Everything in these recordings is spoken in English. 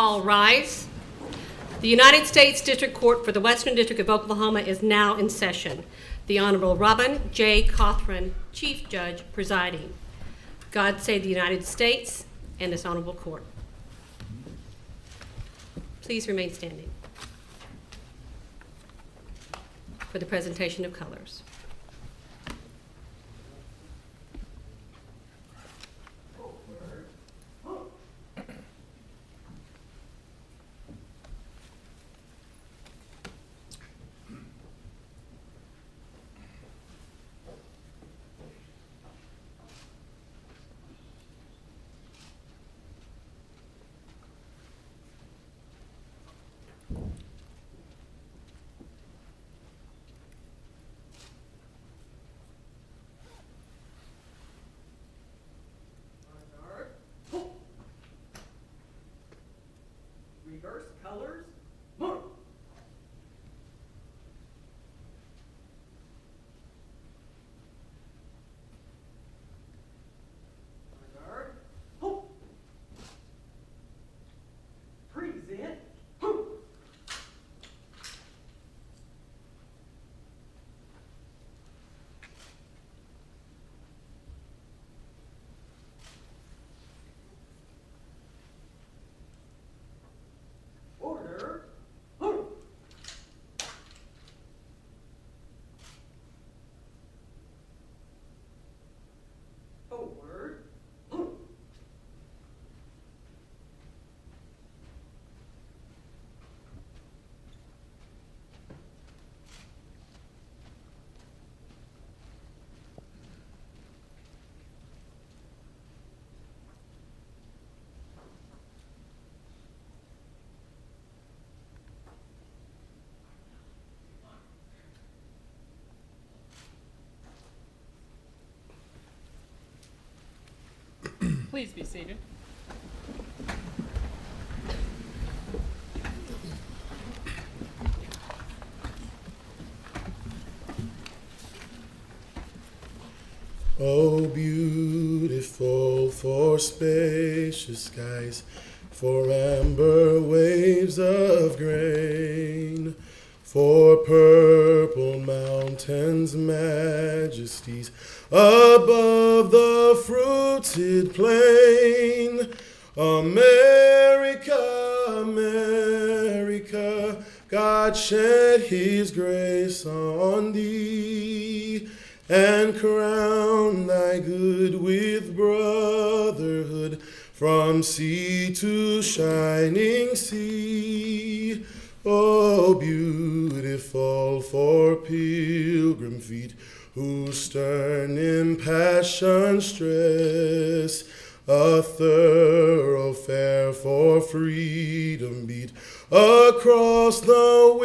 all rise. The United States District Court for the Western District of Oklahoma is now in session. The Honorable Robin J. Cothran, Chief Judge, presiding. God save the United States and this honorable court. Please remain standing for the presentation of colors. Reverse colors, move. Guard, hope. Present, hope. Order, hope. Forward, hope. Please be seated. Oh, beautiful for spacious skies, for amber waves of grain, for purple mountains' majesties above the fruited plain. America, America, God shed his grace on thee, and crown thy good with brotherhood from sea to shining sea. Oh, beautiful for pilgrim feet whose stern impassioned stress a thoroughfare for freedom beat across the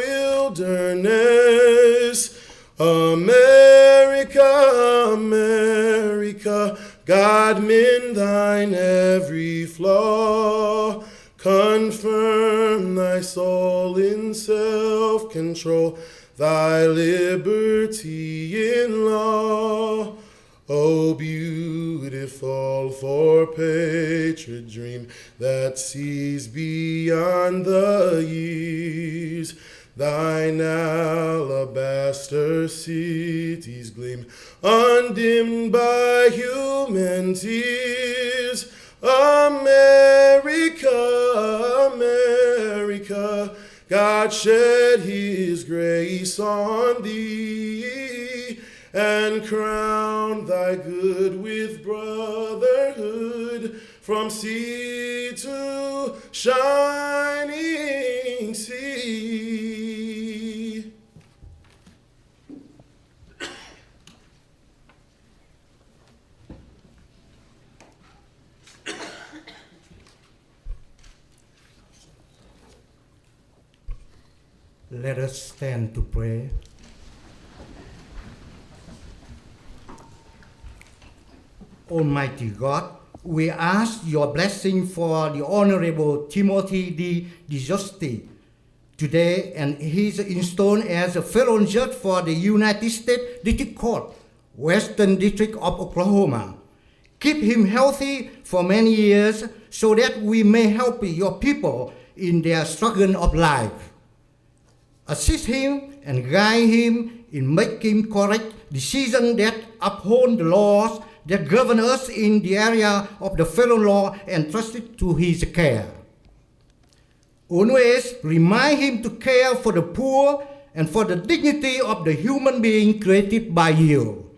wilderness. America, America, God mend thine every flaw. Confirm thy soul in self-control, thy liberty in law. Oh, beautiful for patriot dream that sees beyond the years. Thine alabaster cities gleam, undimmed by human tears. America, America, God shed his grace on thee, and crown thy good with brotherhood from sea to shining sea. Let us stand to pray. Almighty God, we ask your blessing for the Honorable Timothy DeGiusti today, and he is installed as a federal judge for the United States District Court, Western District of Oklahoma. Keep him healthy for many years so that we may help your people in their struggle of life. Assist him and guide him in making correct decisions that uphold the laws that govern us in the area of the federal law entrusted to his care. Always remind him to care for the poor and for the dignity of the human being created by you.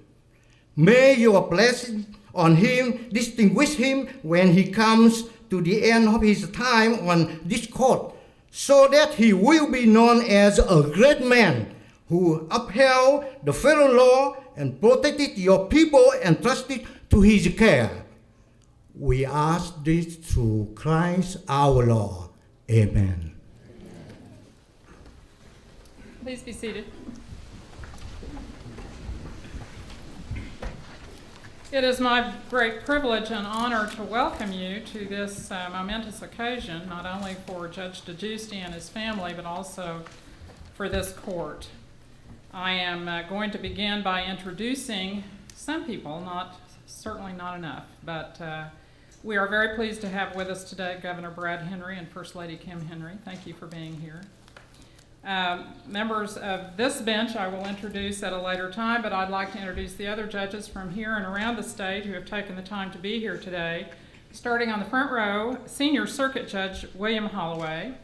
May your blessing on him distinguish him when he comes to the end of his time on this court, so that he will be known as a great man who upheld the federal law and protected your people entrusted to his care. We ask this through Christ our Lord. Amen. Please be seated. It is my great privilege and honor to welcome you to this momentous occasion, not only for Judge DeGiusti and his family, but also for this court. I am going to begin by introducing some people, certainly not enough, but we are very pleased to have with us today Governor Brad Henry and First Lady Kim Henry. Thank you for being here. Members of this bench I will introduce at a later time, but I'd like to introduce the other judges from here and around the state who have taken the time to be here today. Starting on the front row, Senior Circuit Judge William Holloway,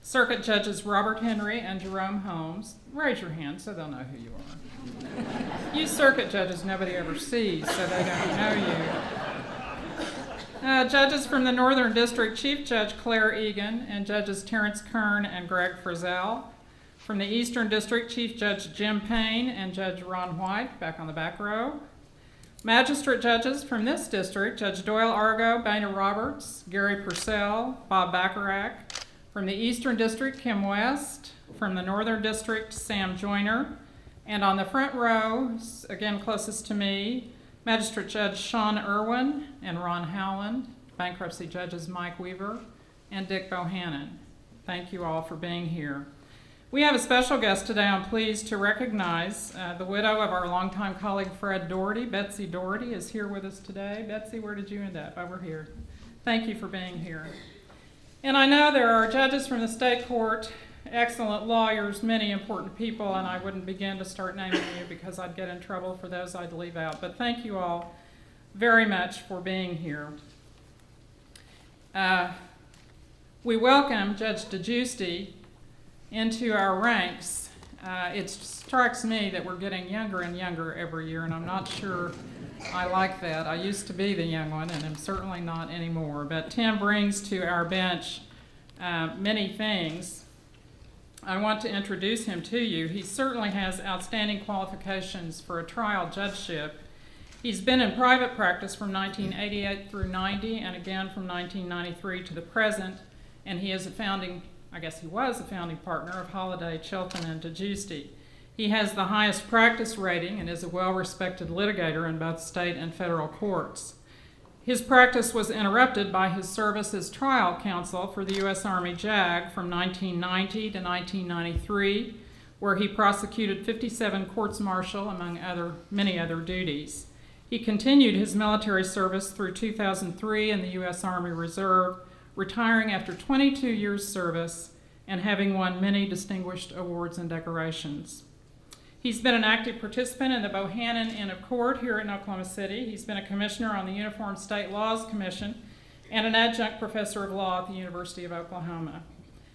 Circuit Judges Robert Henry and Jerome Holmes. Raise your hand so they'll know who you are. You circuit judges nobody ever sees, so they don't know you. Judges from the Northern District, Chief Judge Claire Egan and Judges Terrence Kern and Greg Frizzell. From the Eastern District, Chief Judge Jim Payne and Judge Ron White, back on the back row. Magistrate judges from this district, Judge Doyle Argo, Boehner Roberts, Gary Purcell, Bob Bacharach. From the Eastern District, Kim West. From the Northern District, Sam Joyner. And on the front row, again closest to me, Magistrate Judge Sean Irwin and Ron Howland, bankruptcy judges Mike Weaver and Dick Bohannon. Thank you all for being here. We have a special guest today. I'm pleased to recognize the widow of our longtime colleague Fred Doherty. Betsy Doherty is here with us today. Betsy, where did you end up? Over here. Thank you for being here. And I know there are judges from the state court, excellent lawyers, many important people, and I wouldn't begin to start naming you because I'd get in trouble for those I'd leave out. But thank you all very much for being here. We welcome Judge DeGiusti into our ranks. It strikes me that we're getting younger and younger every year, and I'm not sure I like that. I used to be the young one, and I'm certainly not anymore. But Tim brings to our bench many things. I want to introduce him to you. He certainly has outstanding qualifications for a trial judgeship. He's been in private practice from 1988 through 90, and again from 1993 to the present, and he is he was a founding partner of Holliday, Chilton, and DeGiusti. He has the highest practice rating and is a well-respected litigator in both state and federal courts. His practice was interrupted by his service as trial counsel for the U.S. Army JAG from 1990 to 1993, where he prosecuted 57 courts-martial, among many other duties. He continued his military service through 2003 in the U.S. Army Reserve, retiring after 22 years' service and having won many distinguished awards and decorations. He's been an active participant in the Bohannon Inn of Court here in Oklahoma City. He's been a commissioner on the Uniform State Laws Commission and an adjunct professor of law at the University of Oklahoma.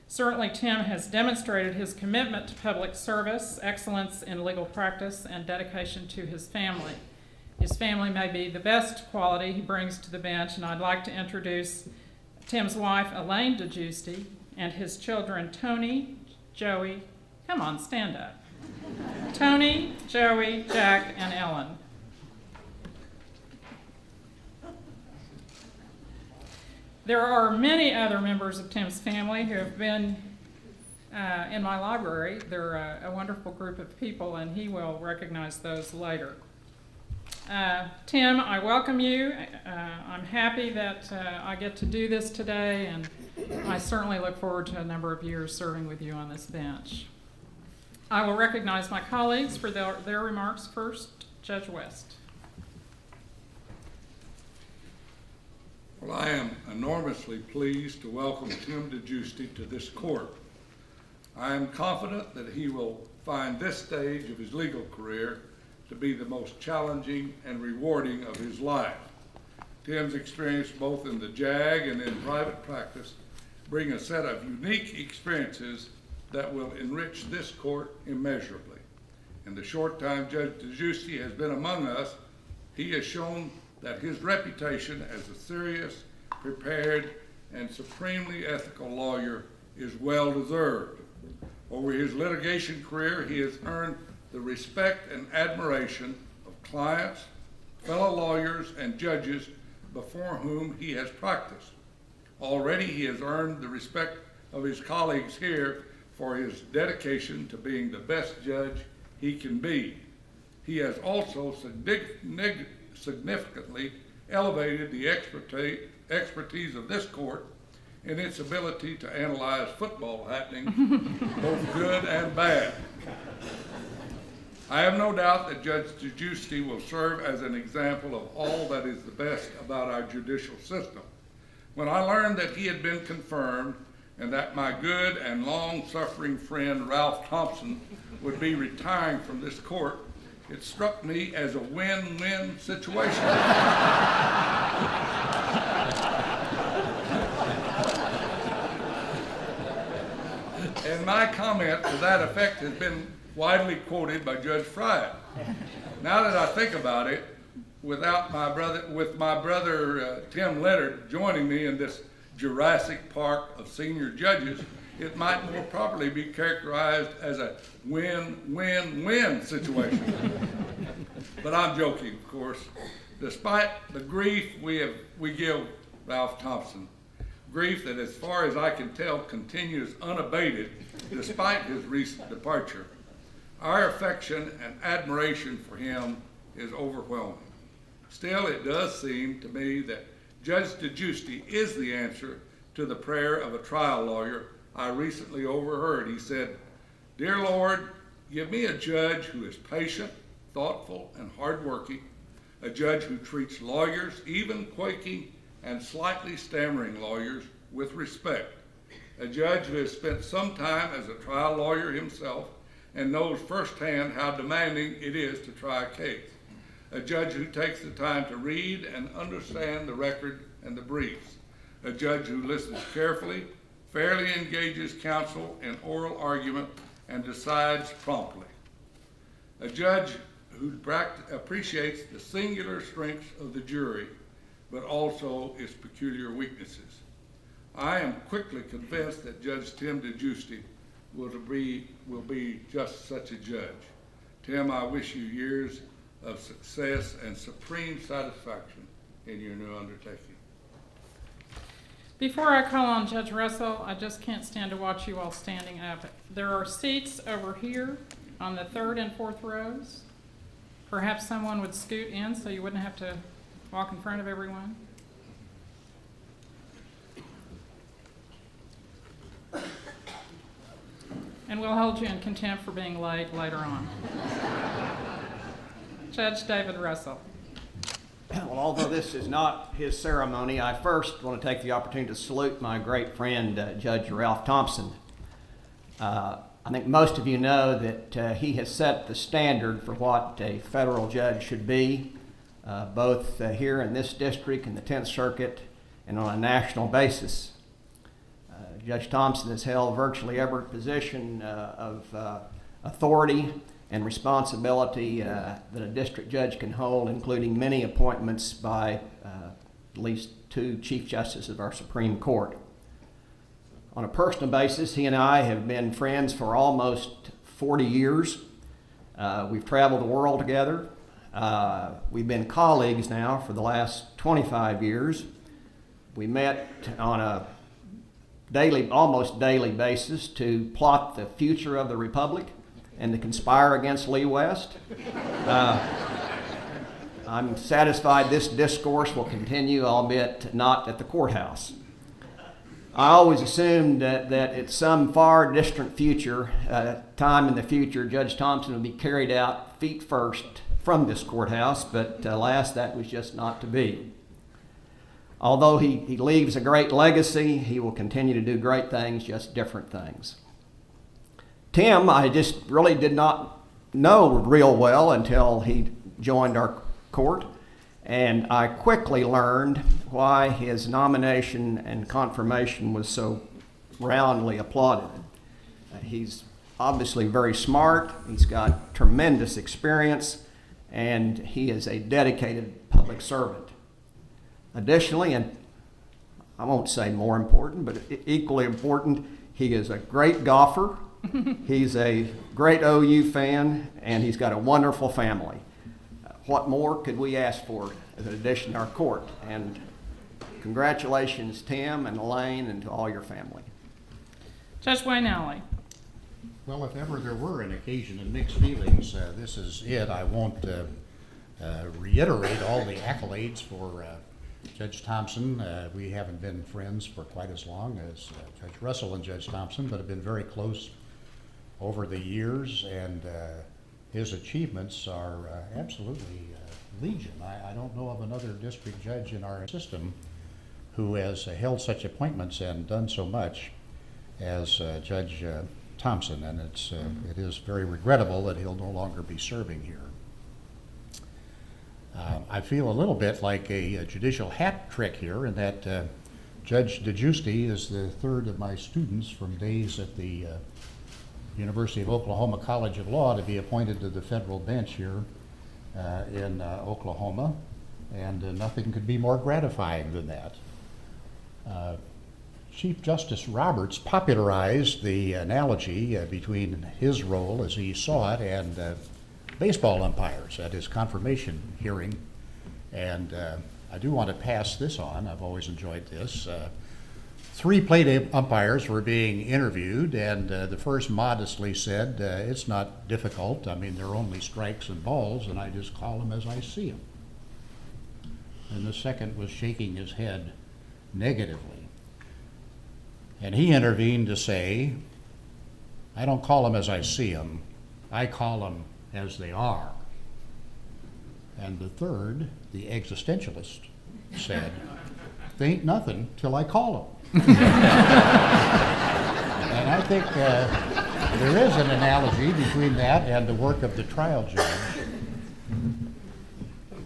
Certainly, Tim has demonstrated his commitment to public service, excellence in legal practice, and dedication to his family. His family may be the best quality he brings to the bench, and I'd like to introduce Tim's wife, Elaine DeGiusti, and his children, Tony, Joey, come on, stand up. Tony, Joey, Jack, and Ellen. There are many other members of Tim's family who have been in my library. They're a wonderful group of people, and he will recognize those later. Tim, I welcome you. I'm happy that I get to do this today, and I certainly look forward to a number of years serving with you on this bench. I will recognize my colleagues for their remarks. First, Judge West. Well, I am enormously pleased to welcome Tim DeGiusti to this court. I am confident that he will find this stage of his legal career to be the most challenging and rewarding of his life. Tim's experience both in the JAG and in private practice bring a set of unique experiences that will enrich this court immeasurably. In the short time Judge DeGiusti has been among us, he has shown that his reputation as a serious, prepared, and supremely ethical lawyer is well deserved. Over his litigation career, he has earned the respect and admiration of clients, fellow lawyers, and judges before whom he has practiced. Already he has earned the respect of his colleagues here for his dedication to being the best judge he can be. He has also significantly elevated the expertise of this court in its ability to analyze football happenings, both good and bad. I have no doubt that Judge DeGiusti will serve as an example of all that is the best about our judicial system. When I learned that he had been confirmed and that my good and long-suffering friend Ralph Thompson would be retiring from this court, it struck me as a win-win situation. And my comment to that effect has been widely quoted by Judge Frye. Now that I think about it, with my brother Tim Leonard joining me in this Jurassic Park of senior judges, it might more properly be characterized as a win-win-win situation. But I'm joking, of course. Despite the grief we give Ralph Thompson, grief that, as far as I can tell, continues unabated despite his recent departure, our affection and admiration for him is overwhelming. Still, it does seem to me that Judge DeGiusti is the answer to the prayer of a trial lawyer I recently overheard. He said, "Dear Lord, give me a judge who is patient, thoughtful, and hardworking, a judge who treats lawyers, even quaking and slightly stammering lawyers, with respect, a judge who has spent some time as a trial lawyer himself and knows firsthand how demanding it is to try a case, a judge who takes the time to read and understand the record and the briefs, a judge who listens carefully, fairly engages counsel in oral argument, and decides promptly, a judge who appreciates the singular strengths of the jury, but also its peculiar weaknesses. I am quickly convinced that Judge Tim DeGiusti will be just such a judge. Tim, I wish you years of success and supreme satisfaction in your new undertaking. Before I call on Judge Russell, I just can't stand to watch you all standing up. There are seats over here on the third and fourth rows. Perhaps someone would scoot in so you wouldn't have to walk in front of everyone. And we'll hold you in contempt for being late later on. Judge David Russell. Well, although this is not his ceremony, I first want to take the opportunity to salute my great friend, Judge Ralph Thompson. I think most of you know that he has set the standard for what a federal judge should be, both here in this district, in the 10th Circuit, and on a national basis. Judge Thompson has held virtually every position of authority and responsibility that a district judge can hold, including many appointments by at least 2 Chief Justices of our Supreme Court. On a personal basis, he and I have been friends for almost 40 years. We've traveled the world together. We've been colleagues now for the last 25 years. We met on a almost daily basis to plot the future of the Republic and to conspire against Lee West. I'm satisfied this discourse will continue, albeit not at the courthouse. I always assumed that at some far distant future, time in the future, Judge Thompson would be carried out feet first from this courthouse, but alas, that was just not to be. Although he leaves a great legacy, he will continue to do great things, just different things. Tim, I just really did not know real well until he joined our court, and I quickly learned why his nomination and confirmation was so roundly applauded. He's obviously very smart, he's got tremendous experience, and he is a dedicated public servant. Additionally, and I won't say more important, but equally important, he is a great golfer, he's a great OU fan, and he's got a wonderful family. What more could we ask for as an addition to our court? And congratulations, Tim and Elaine, and to all your family. Judge Wayne Alley. Well, if ever there were an occasion of mixed feelings, this is it. I won't reiterate all the accolades for Judge Thompson. We haven't been friends for quite as long as Judge Russell and Judge Thompson, but have been very close over the years, and his achievements are absolutely legion. I don't know of another district judge in our system who has held such appointments and done so much as Judge Thompson, and it is very regrettable that he'll no longer be serving here. I feel a little bit like a judicial hat trick here in that Judge DeGiusti is the third of my students from days at the University of Oklahoma College of Law to be appointed to the federal bench here in Oklahoma, and nothing could be more gratifying than that. Chief Justice Roberts popularized the analogy between his role as he saw it and baseball umpires at his confirmation hearing, and I do want to pass this on. I've always enjoyed this. 3 plate umpires were being interviewed, and the first modestly said, it's not difficult. I mean, they're only strikes and balls, and I just call them as I see them. And the second was shaking his head negatively. And he intervened to say, I don't call them as I see them, I call them as they are. And the third, the existentialist, said, they ain't nothing till I call them. And I think there is an analogy between that and the work of the trial judge.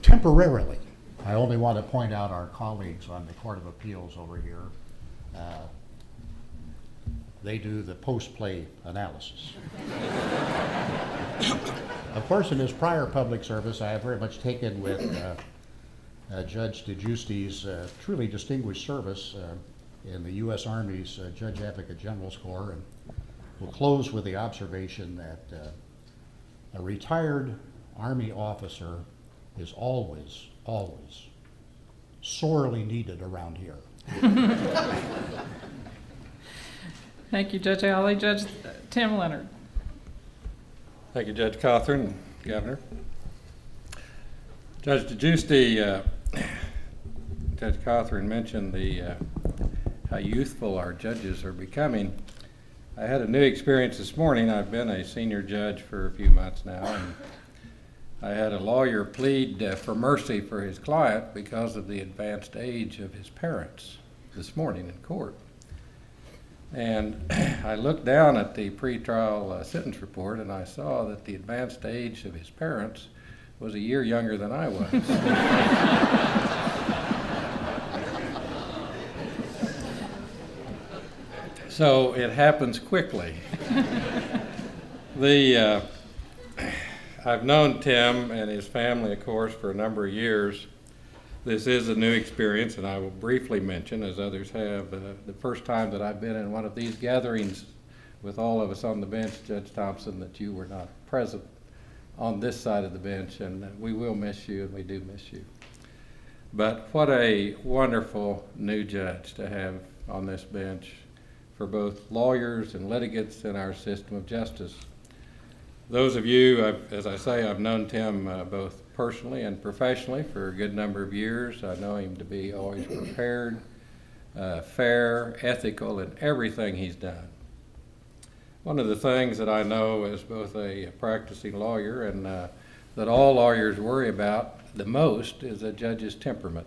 Temporarily, I only want to point out our colleagues on the Court of Appeals over here. They do the post-play analysis. Of course, in his prior public service, I have very much taken with Judge DeGiusti's truly distinguished service in the U.S. Army's Judge Advocate General's Corps, and we'll close with the observation that a retired Army officer is always, always sorely needed around here. Thank you, Judge Alley. Judge Tim Leonard. Thank you, Judge Cothran, Governor. Judge DeGiusti, Judge Cothran mentioned how youthful our judges are becoming. I had a new experience this morning. I've been a senior judge for a few months now, and I had a lawyer plead for mercy for his client because of the advanced age of his parents this morning in court. And I looked down at the pretrial sentence report, and I saw that the advanced age of his parents was a year younger than I was. So it happens quickly. I've known Tim and his family, of course, for a number of years. This is a new experience, and I will briefly mention, as others have, the first time that I've been in one of these gatherings with all of us on the bench, Judge Thompson, that you were not present on this side of the bench, and we will miss you, and we do miss you. But what a wonderful new judge to have on this bench for both lawyers and litigants in our system of justice. Those of you, as I say, I've known Tim both personally and professionally for a good number of years. I know him to be always prepared, fair, ethical in everything he's done. One of the things that I know as both a practicing lawyer and that all lawyers worry about the most is a judge's temperament.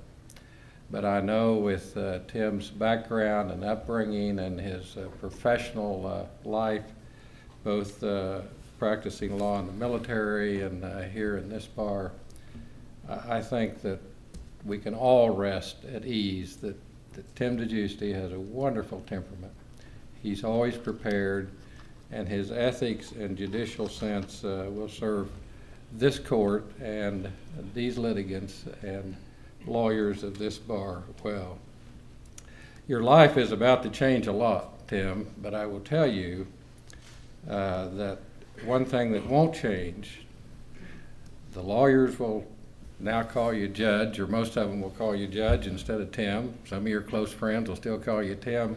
But I know with Tim's background and upbringing and his professional life, both practicing law in the military and here in this bar, I think that we can all rest at ease that Tim DeGiusti has a wonderful temperament. He's always prepared, and his ethics and judicial sense will serve this court and these litigants and lawyers of this bar well. Your life is about to change a lot, Tim, but I will tell you that one thing that won't change, the lawyers will now call you Judge, or most of them will call you Judge instead of Tim. Some of your close friends will still call you Tim.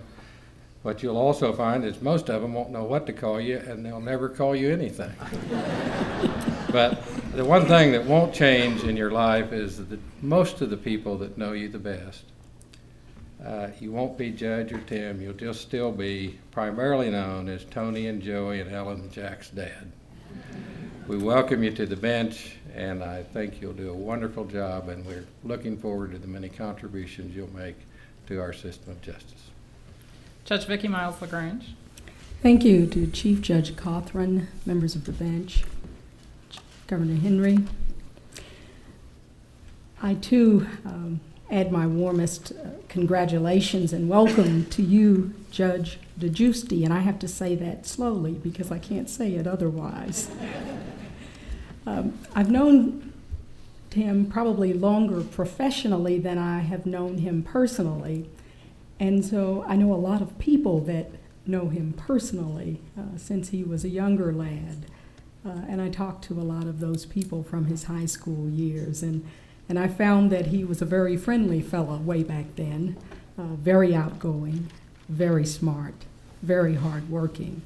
What you'll also find is most of them won't know what to call you, and they'll never call you anything. But the one thing that won't change in your life is that most of the people that know you the best, you won't be Judge or Tim. You'll just still be primarily known as Tony and Joey and Ellen and Jack's dad. We welcome you to the bench, and I think you'll do a wonderful job, and we're looking forward to the many contributions you'll make to our system of justice. Judge Vicki Miles LaGrange. Thank you to Chief Judge Cothran, members of the bench, Governor Henry. I too add my warmest congratulations and welcome to you, Judge DeGiusti, and I have to say that slowly because I can't say it otherwise. I've known Tim probably longer professionally than I have known him personally, and so I know a lot of people that know him personally since he was a younger lad. And I talked to a lot of those people from his high school years, and I found that he was a very friendly fellow way back then, very outgoing, very smart, very hardworking.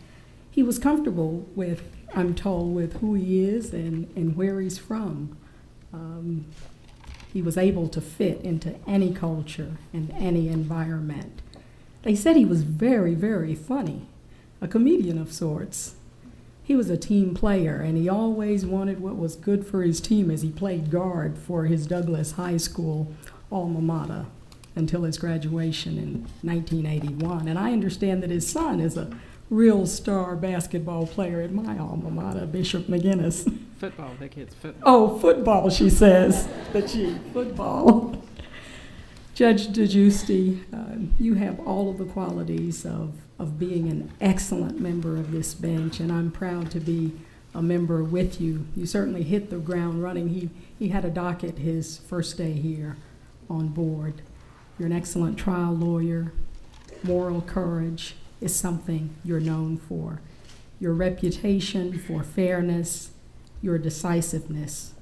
He was comfortable with, I'm told, with who he is and where he's from. He was able to fit into any culture and any environment. They said he was very, very funny, a comedian of sorts. He was a team player, and he always wanted what was good for his team as he played guard for his Douglas High School alma mater until his graduation in 1981. And I understand that his son is a real star basketball player at my alma mater, Bishop McGinnis. Football, the kids, football. Oh, football, she says, the chief, football. Judge DeGiusti, you have all of the qualities of being an excellent member of this bench, and I'm proud to be a member with you. You certainly hit the ground running. He had a docket his first day here on board. You're an excellent trial lawyer. Moral courage is something you're known for. Your reputation for fairness, your decisiveness.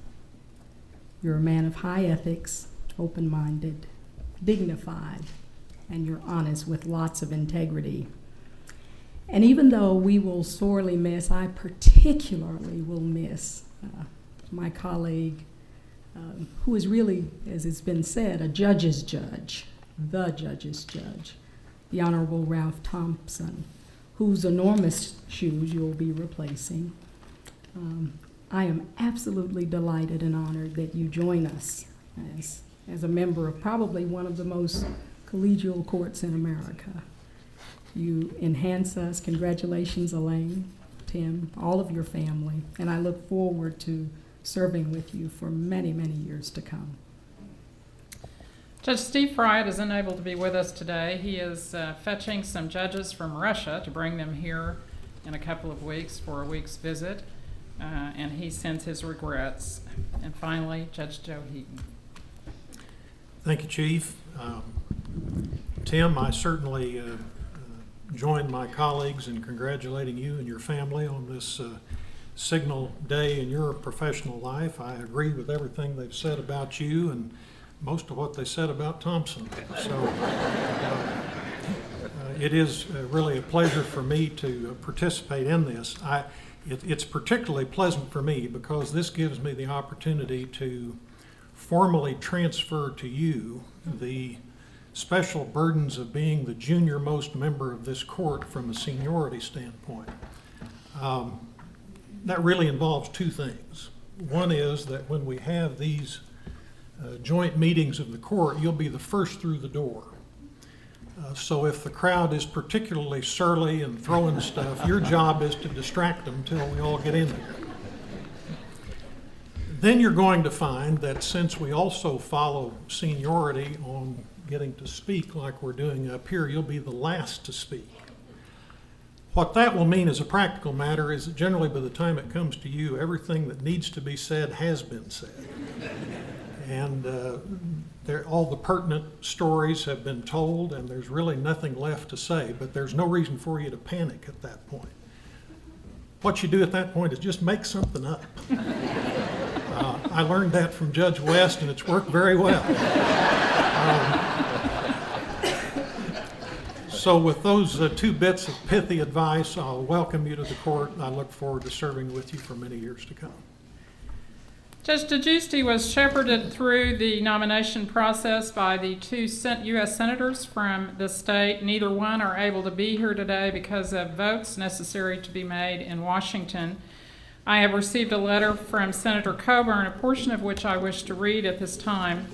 You're a man of high ethics, open-minded, dignified, and you're honest with lots of integrity. And even though we will sorely miss, I particularly will miss my colleague, who is really, as it's been said, a judge's judge, the judge's judge, the Honorable Ralph Thompson, whose enormous shoes you'll be replacing. I am absolutely delighted and honored that you join us as a member of probably one of the most collegial courts in America. You enhance us. Congratulations, Elaine, Tim, all of your family, and I look forward to serving with you for many, many years to come. Judge Steve Fried is unable to be with us today. He is fetching some judges from Russia to bring them here in a couple of weeks for a week's visit, and he sends his regrets. And finally, Judge Joe Heaton. Thank you, Chief. Tim, I certainly join my colleagues in congratulating you and your family on this signal day in your professional life. I agree with everything they've said about you and most of what they said about Thompson. So it is really a pleasure for me to participate in this. It's particularly pleasant for me because this gives me the opportunity to formally transfer to you the special burdens of being the junior most member of this court from a seniority standpoint. That really involves two things. One is that when we have these joint meetings of the court, you'll be the first through the door. So if the crowd is particularly surly and throwing stuff, your job is to distract them until we all get in there. Then you're going to find that since we also follow seniority on getting to speak like we're doing up here, you'll be the last to speak. What that will mean as a practical matter is that generally by the time it comes to you, everything that needs to be said has been said. And all the pertinent stories have been told, and there's really nothing left to say, but there's no reason for you to panic at that point. What you do at that point is just make something up. I learned that from Judge West, and it's worked very well. So with those two bits of pithy advice, I'll welcome you to the court. I look forward to serving with you for many years to come. Judge DeGiusti was shepherded through the nomination process by the two U.S. senators from the state. Neither one are able to be here today because of votes necessary to be made in Washington. I have received a letter from Senator Coburn, a portion of which I wish to read at this time.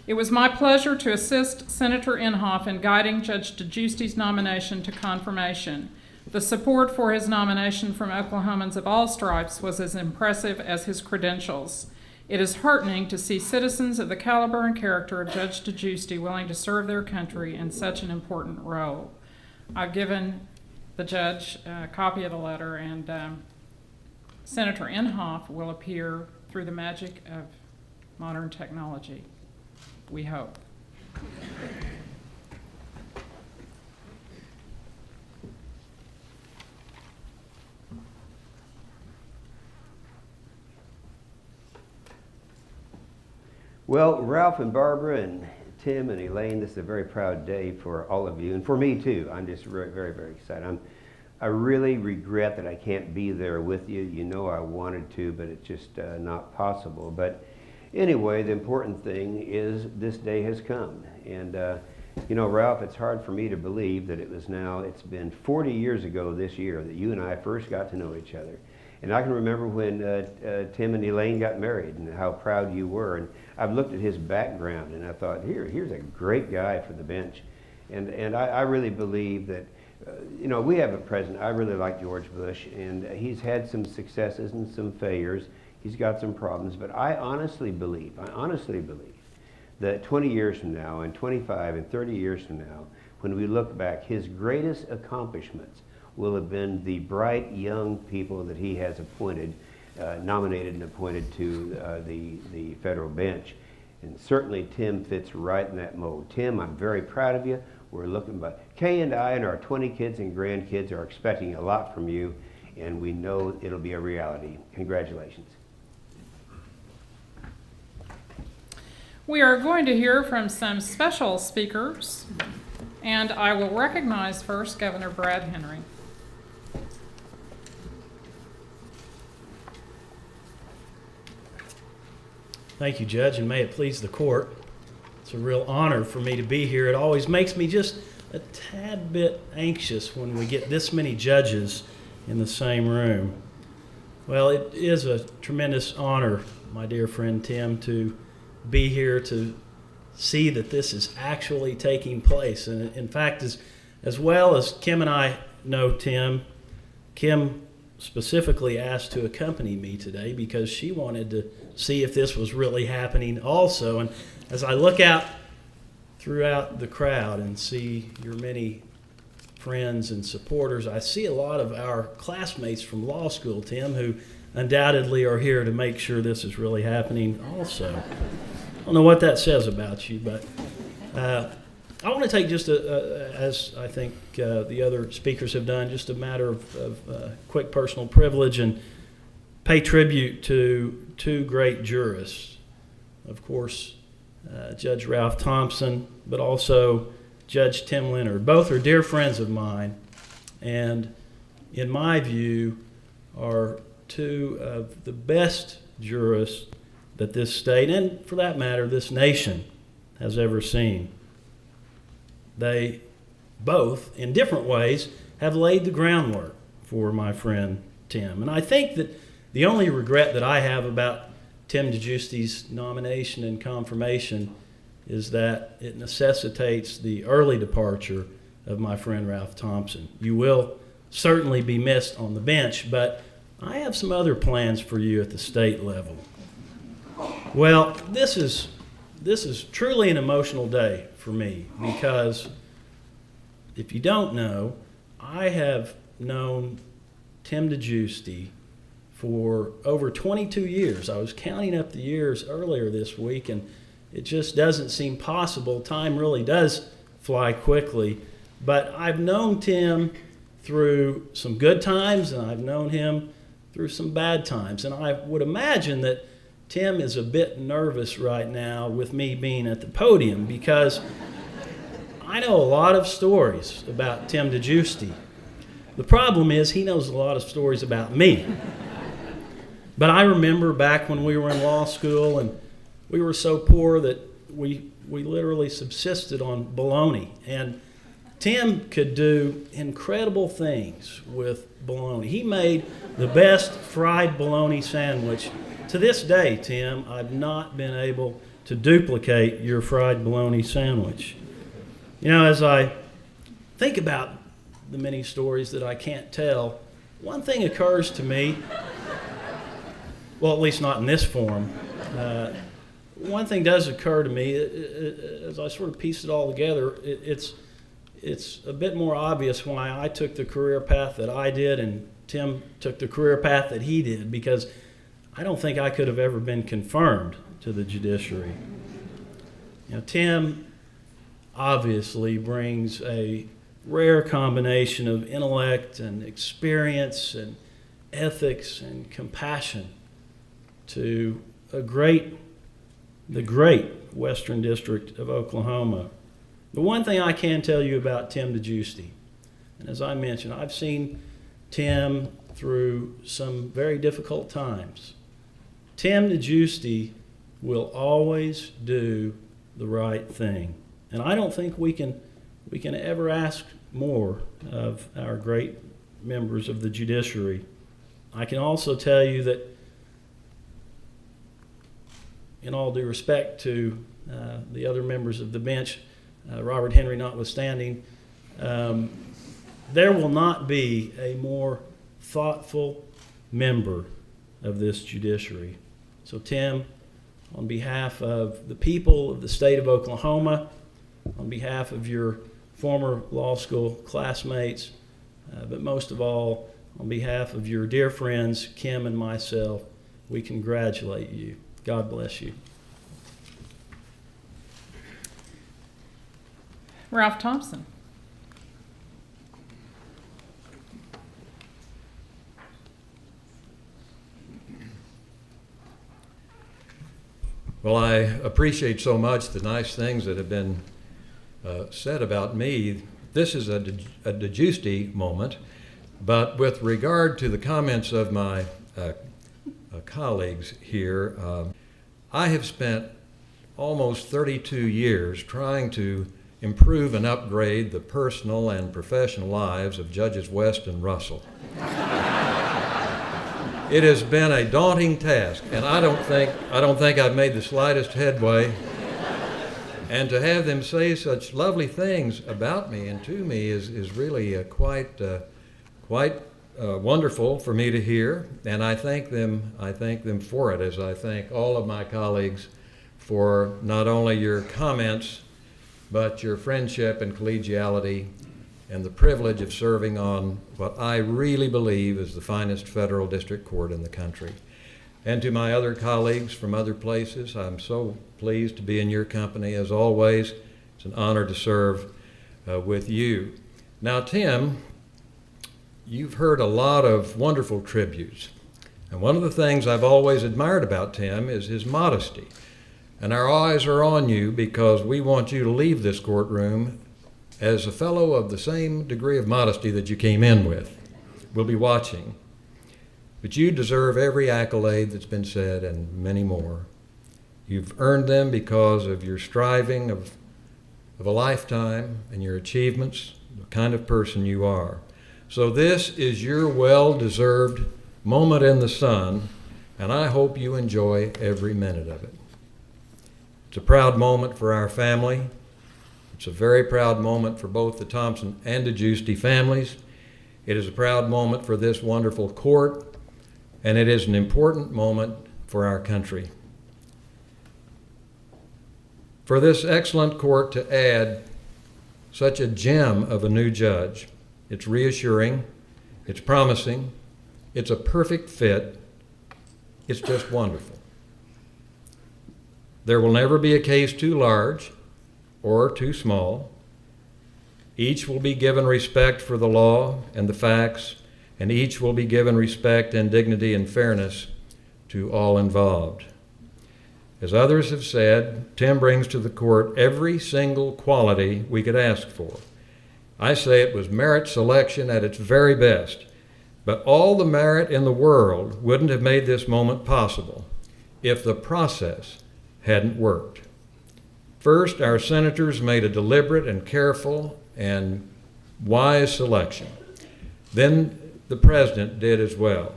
It was my pleasure to assist Senator Inhofe in guiding Judge DeGiusti's nomination to confirmation. The support for his nomination from Oklahomans of all stripes was as impressive as his credentials. It is heartening to see citizens of the caliber and character of Judge DeGiusti willing to serve their country in such an important role. I've given the judge a copy of the letter, and Senator Inhofe will appear through the magic of modern technology, we hope. Well, Ralph and Barbara and Tim and Elaine, this is a very proud day for all of you, and for me too. I'm just very, very excited. I really regret that I can't be there with you. You know I wanted to, but it's just not possible. But anyway, the important thing is this day has come. And you know, Ralph, it's hard for me to believe that it's been 40 years ago this year that you and I first got to know each other. And I can remember when Tim and Elaine got married and how proud you were. And I've looked at his background and I thought, here's a great guy for the bench. And I really believe that, you know, we have a president. I really like George Bush, and he's had some successes and some failures. He's got some problems, but I honestly believe that 20 years from now and 25 and 30 years from now, when we look back, his greatest accomplishments will have been the bright young people that he has appointed, nominated and appointed to the federal bench. And certainly Tim fits right in that mold. Tim, I'm very proud of you. We're looking, but Kay and I and our 20 kids and grandkids are expecting a lot from you, and we know it'll be a reality. Congratulations. We are going to hear from some special speakers, and I will recognize first Governor Brad Henry. Thank you, Judge, and may it please the court. It's a real honor for me to be here. It always makes me just a tad bit anxious when we get this many judges in the same room. Well, it is a tremendous honor, my dear friend Tim, to be here to see that this is actually taking place. And in fact, as well as Kim and I know Tim, Kim specifically asked to accompany me today because she wanted to see if this was really happening also. And as I look out throughout the crowd and see your many friends and supporters, I see a lot of our classmates from law school, Tim, who undoubtedly are here to make sure this is really happening also. I don't know what that says about you, but I want to take just, as I think the other speakers have done, just a matter of quick personal privilege and pay tribute to two great jurists. Of course, Judge Ralph Thompson, but also Judge Tim Leonard. Both are dear friends of mine, and in my view, are two of the best jurists that this state, and for that matter, this nation, has ever seen. They both, in different ways, have laid the groundwork for my friend Tim. And I think that the only regret that I have about Tim DeGiusti's nomination and confirmation is that it necessitates the early departure of my friend Ralph Thompson. You will certainly be missed on the bench, but I have some other plans for you at the state level. Well, this is truly an emotional day for me because if you don't know, I have known Tim DeGiusti for over 22 years. I was counting up the years earlier this week, and it just doesn't seem possible. Time really does fly quickly. But I've known Tim through some good times, and I've known him through some bad times. And I would imagine that Tim is a bit nervous right now with me being at the podium because I know a lot of stories about Tim DeGiusti. The problem is he knows a lot of stories about me. But I remember back when we were in law school and we were so poor that we literally subsisted on bologna. And Tim could do incredible things with bologna. He made the best fried bologna sandwich. To this day, Tim, I've not been able to duplicate your fried bologna sandwich. You know, as I think about the many stories that I can't tell, one thing occurs to me, well, at least not in this form. One thing does occur to me as I sort of piece it all together. It's a bit more obvious why I took the career path that I did and Tim took the career path that he did, because I don't think I could have ever been confirmed to the judiciary. You know, Tim obviously brings a rare combination of intellect and experience and ethics and compassion to the great Western District of Oklahoma. The one thing I can tell you about Tim DeGiusti, and as I mentioned, I've seen Tim through some very difficult times. Tim DeGiusti will always do the right thing. And I don't think we can ever ask more of our great members of the judiciary. I can also tell you that, in all due respect to the other members of the bench, Robert Henry notwithstanding, there will not be a more thoughtful member of this judiciary. So Tim, on behalf of the people of the state of Oklahoma, on behalf of your former law school classmates, but most of all, on behalf of your dear friends, Kim and myself, we congratulate you. God bless you. Ralph Thompson. Well, I appreciate so much the nice things that have been said about me. This is a DeGiusti moment, but with regard to the comments of my colleagues here, I have spent almost 32 years trying to improve and upgrade the personal and professional lives of Judges West and Russell. It has been a daunting task, and I don't think I've made the slightest headway. And to have them say such lovely things about me and to me is really quite wonderful for me to hear. And I thank them for it, as I thank all of my colleagues for not only your comments, but your friendship and collegiality and the privilege of serving on what I really believe is the finest federal district court in the country. And to my other colleagues from other places, I'm so pleased to be in your company as always. It's an honor to serve with you. Now, Tim, you've heard a lot of wonderful tributes. And one of the things I've always admired about Tim is his modesty. And our eyes are on you because we want you to leave this courtroom as a fellow of the same degree of modesty that you came in with. We'll be watching. But you deserve every accolade that's been said and many more. You've earned them because of your striving of a lifetime and your achievements, the kind of person you are. So this is your well-deserved moment in the sun and I hope you enjoy every minute of it. It's a proud moment for our family. It's a very proud moment for both the Thompson and DeGiusti families. It is a proud moment for this wonderful court, and it is an important moment for our country. For this excellent court to add such a gem of a new judge, it's reassuring, it's promising, it's a perfect fit, it's just wonderful. There will never be a case too large or too small. Each will be given respect for the law and the facts, and each will be given respect and dignity and fairness to all involved. As others have said, Tim brings to the court every single quality we could ask for. I say it was merit selection at its very best, but all the merit in the world wouldn't have made this moment possible if the process hadn't worked. First, our senators made a deliberate and careful and wise selection. Then the president did as well.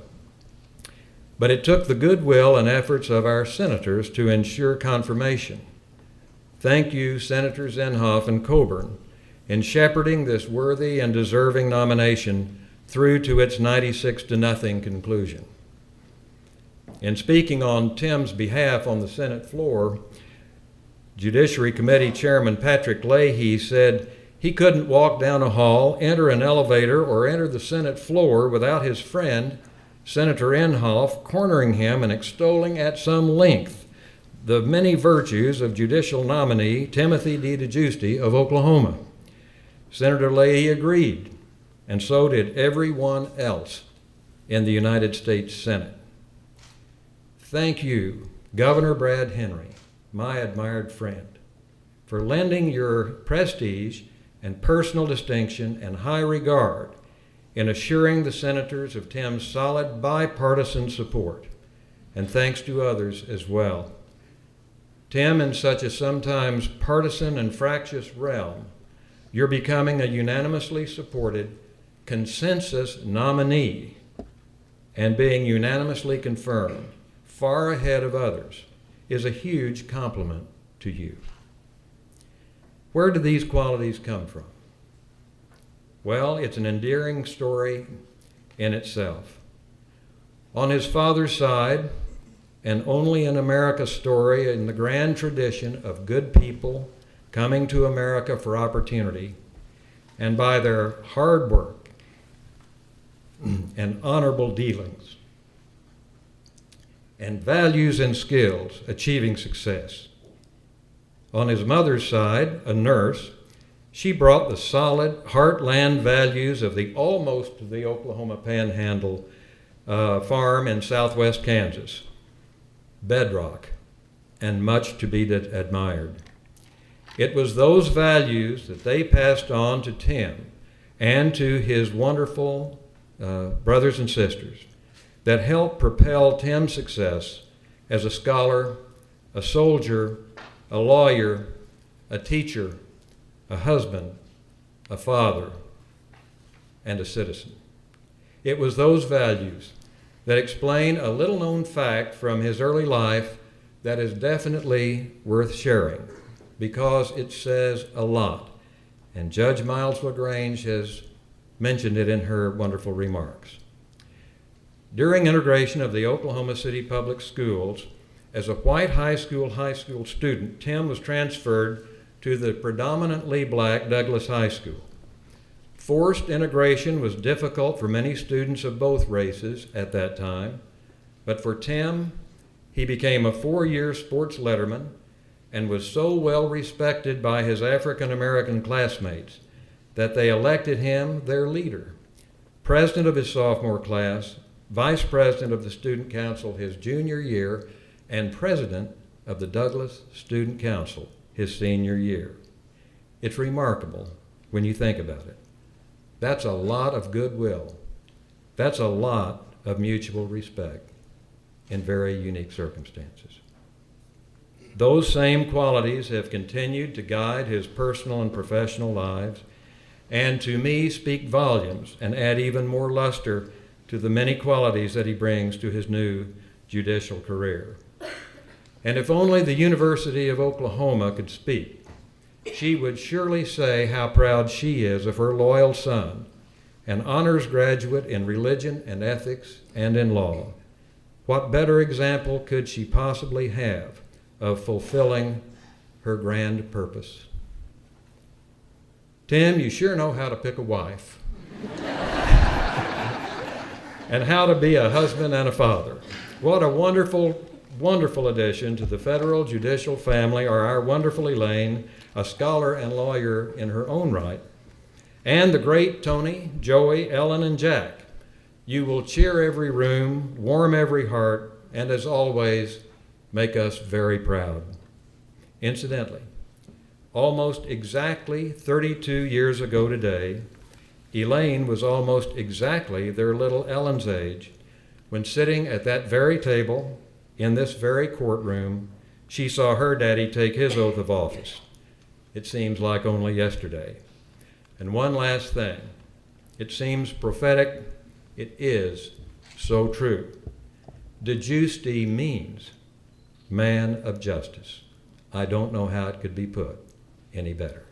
But it took the goodwill and efforts of our senators to ensure confirmation. Thank you, Senators Inhofe and Coburn, in shepherding this worthy and deserving nomination through to its 96-0 conclusion. In speaking on Tim's behalf on the Senate floor, Judiciary Committee Chairman Patrick Leahy said he couldn't walk down a hall, enter an elevator, or enter the Senate floor without his friend, Senator Inhofe, cornering him and extolling at some length the many virtues of judicial nominee Timothy D. DeGiusti of Oklahoma. Senator Leahy agreed, and so did everyone else in the United States Senate. Thank you, Governor Brad Henry, my admired friend, for lending your prestige and personal distinction and high regard in assuring the senators of Tim's solid bipartisan support, and thanks to others as well. Tim, in such a sometimes partisan and fractious realm, you're becoming a unanimously supported consensus nominee and being unanimously confirmed, far ahead of others, is a huge compliment to you. Where do these qualities come from? Well, it's an endearing story in itself. On his father's side, an only in America story in the grand tradition of good people coming to America for opportunity, and by their hard work and honorable dealings and values and skills achieving success. On his mother's side, a nurse, she brought the solid heartland values of the almost the Oklahoma Panhandle farm in southwest Kansas, bedrock, and much to be admired. It was those values that they passed on to Tim and to his wonderful brothers and sisters that helped propel Tim's success as a scholar, a soldier, a lawyer, a teacher, a husband, a father, and a citizen. It was those values that explain a little-known fact from his early life that is definitely worth sharing because it says a lot, and Judge Miles LaGrange has mentioned it in her wonderful remarks. During integration of the Oklahoma City Public Schools, as a white high school student, Tim was transferred to the predominantly black Douglas High School. Forced integration was difficult for many students of both races at that time, but for Tim, he became a 4-year sports letterman and was so well respected by his African American classmates that they elected him their leader, president of his sophomore class, vice president of the student council his junior year, and president of the Douglas Student Council his senior year. It's remarkable when you think about it. That's a lot of goodwill. That's a lot of mutual respect in very unique circumstances. Those same qualities have continued to guide his personal and professional lives, and to me speak volumes and add even more luster to the many qualities that he brings to his new judicial career. And if only the University of Oklahoma could speak, she would surely say how proud she is of her loyal son, an honors graduate in religion and ethics and in law. What better example could she possibly have of fulfilling her grand purpose? Tim, you sure know how to pick a wife and how to be a husband and a father. What a wonderful, wonderful addition to the federal judicial family are our wonderful Elaine, a scholar and lawyer in her own right, and the great Tony, Joey, Ellen, and Jack. You will cheer every room, warm every heart, and as always, make us very proud. Incidentally, almost exactly 32 years ago today, Elaine was almost exactly their little Ellen's age when, sitting at that very table in this very courtroom, she saw her daddy take his oath of office. It seems like only yesterday. And one last thing. It seems prophetic. It is so true. DeGiusti means man of justice. I don't know how it could be put any better.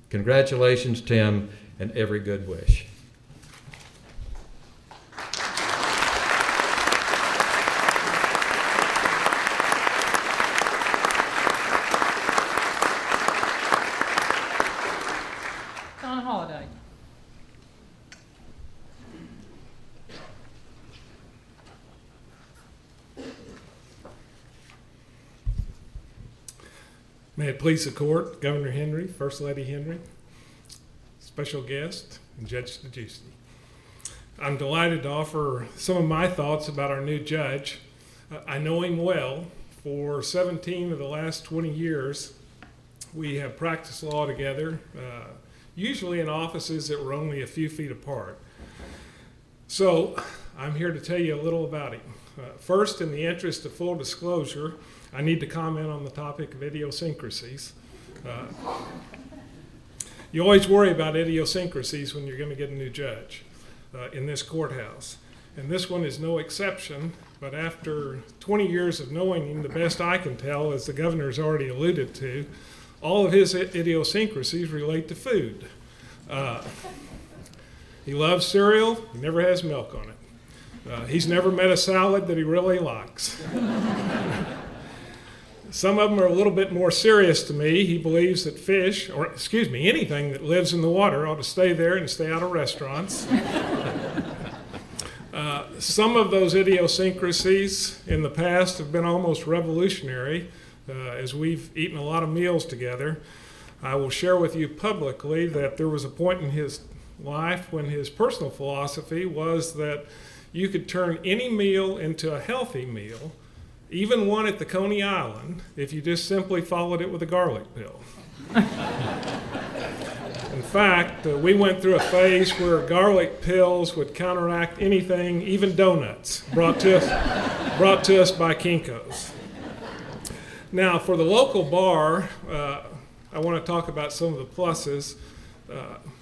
Congratulations, Tim, and every good wish. Don Holliday. May it please the court, Governor Henry, First Lady Henry, special guest, and Judge DeGiusti. I'm delighted to offer some of my thoughts about our new judge. I know him well. For 17 of the last 20 years, we have practiced law together, usually in offices that were only a few feet apart. So I'm here to tell you a little about him. First, in the interest of full disclosure, I need to comment on the topic of idiosyncrasies. You always worry about idiosyncrasies when you're going to get a new judge in this courthouse. And this one is no exception, but after 20 years of knowing him, the best I can tell, as the governor's already alluded to, all of his idiosyncrasies relate to food. He loves cereal, he never has milk on it. He's never met a salad that he really likes. Some of them are a little bit more serious to me. He believes that fish, or excuse me, anything that lives in the water ought to stay there and stay out of restaurants. Some of those idiosyncrasies in the past have been almost revolutionary as we've eaten a lot of meals together. I will share with you publicly that there was a point in his life when his personal philosophy was that you could turn any meal into a healthy meal, even one at the Coney Island, if you just simply followed it with a garlic pill. In fact, we went through a phase where garlic pills would counteract anything, even donuts, brought to us by Kinko's. Now, for the local bar, I want to talk about some of the pluses.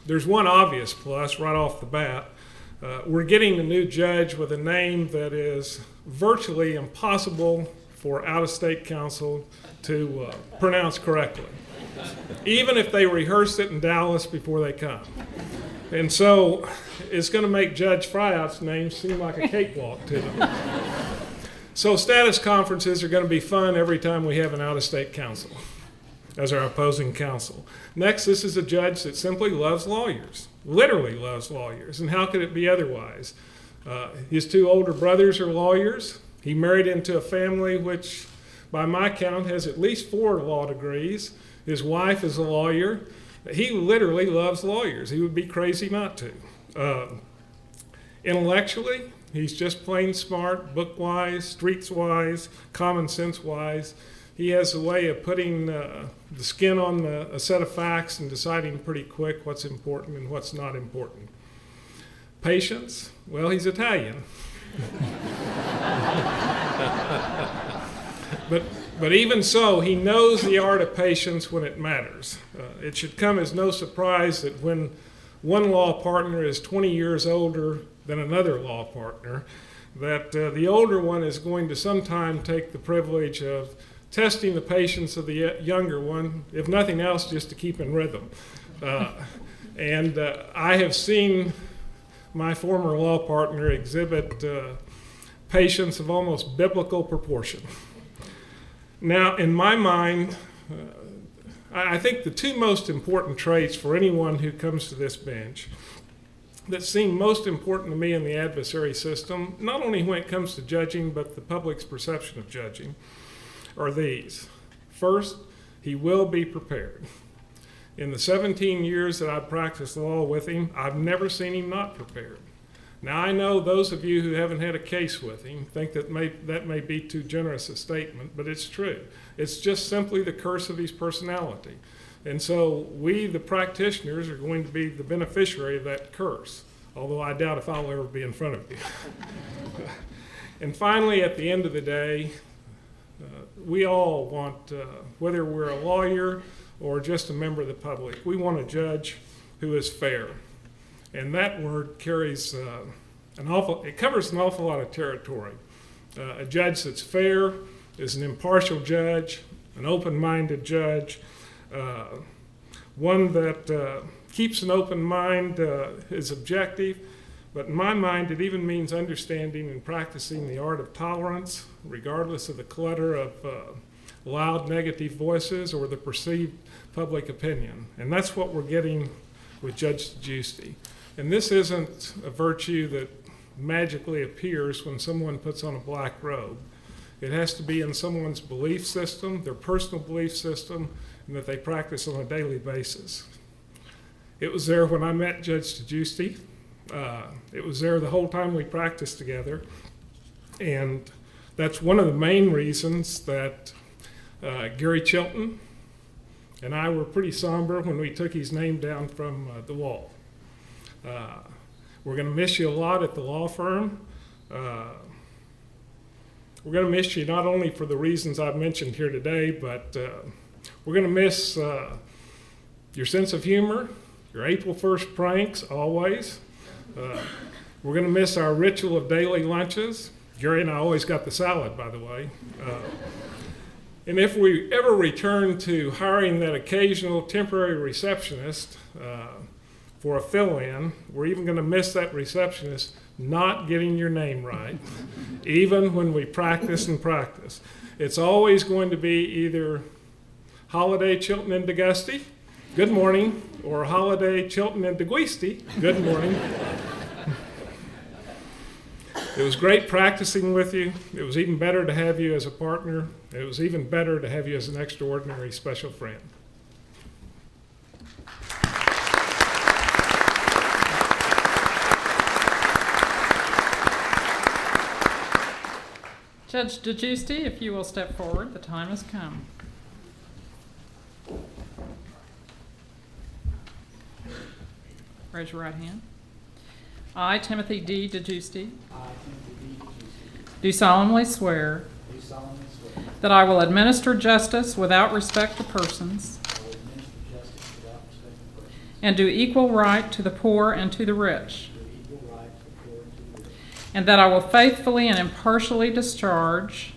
There's one obvious plus right off the bat. We're getting a new judge with a name that is virtually impossible for out-of-state counsel to pronounce correctly, even if they rehearse it in Dallas before they come. And so it's going to make Judge Fryout's name seem like a cakewalk to them. So status conferences are going to be fun every time we have an out-of-state counsel as our opposing counsel. Next, this is a judge that simply loves lawyers, literally loves lawyers, and how could it be otherwise? His two older brothers are lawyers. He married into a family which, by my count, has at least 4 law degrees. His wife is a lawyer. He literally loves lawyers. He would be crazy not to. Intellectually, he's just plain smart, book-wise, streets-wise, common sense-wise. He has a way of putting the skin on a set of facts and deciding pretty quick what's important and what's not important. Patience, well, he's Italian. But even so, he knows the art of patience when it matters. It should come as no surprise that when one law partner is 20 years older than another law partner, that the older one is going to sometime take the privilege of testing the patience of the younger one, if nothing else, just to keep in rhythm. And I have seen my former law partner exhibit patience of almost biblical proportion. Now, in my mind, I think the two most important traits for anyone who comes to this bench that seem most important to me in the adversary system, not only when it comes to judging, but the public's perception of judging, are these. First, he will be prepared. In the 17 years that I've practiced law with him, I've never seen him not prepared. Now, I know those of you who haven't had a case with him think that may be too generous a statement, but it's true. It's just simply the curse of his personality. And so we, the practitioners, are going to be the beneficiary of that curse, although I doubt if I'll ever be in front of you. And finally, at the end of the day, we all want, whether we're a lawyer or just a member of the public, we want a judge who is fair. And that word carries it covers an awful lot of territory. A judge that's fair is an impartial judge, an open-minded judge, one that keeps an open mind, is objective, but in my mind it even means understanding and practicing the art of tolerance, regardless of the clutter of loud negative voices or the perceived public opinion. And that's what we're getting with Judge DeGiusti. And this isn't a virtue that magically appears when someone puts on a black robe. It has to be in someone's belief system, their personal belief system, and that they practice on a daily basis. It was there when I met Judge DeGiusti. It was there the whole time we practiced together. And that's one of the main reasons that Gary Chilton and I were pretty somber when we took his name down from the wall. We're going to miss you a lot at the law firm. We're going to miss you not only for the reasons I've mentioned here today, but we're going to miss your sense of humor, your April 1st pranks, always. We're going to miss our ritual of daily lunches. Gary and I always got the salad, by the way. And if we ever return to hiring that occasional temporary receptionist for a fill-in, we're even going to miss that receptionist not getting your name right, even when we practice and practice. It's always going to be either Holiday Chilton and DeGiusti, good morning, or Holiday Chilton and DeGiusti, good morning. It was great practicing with you. It was even better to have you as a partner. It was even better to have you as an extraordinary special friend. Judge DeGiusti, if you will step forward, the time has come. Raise your right hand. I, Timothy D. DeGiusti, do solemnly swear that I will administer justice without respect to persons and do equal right to the poor and to the rich, and that I will faithfully and impartially discharge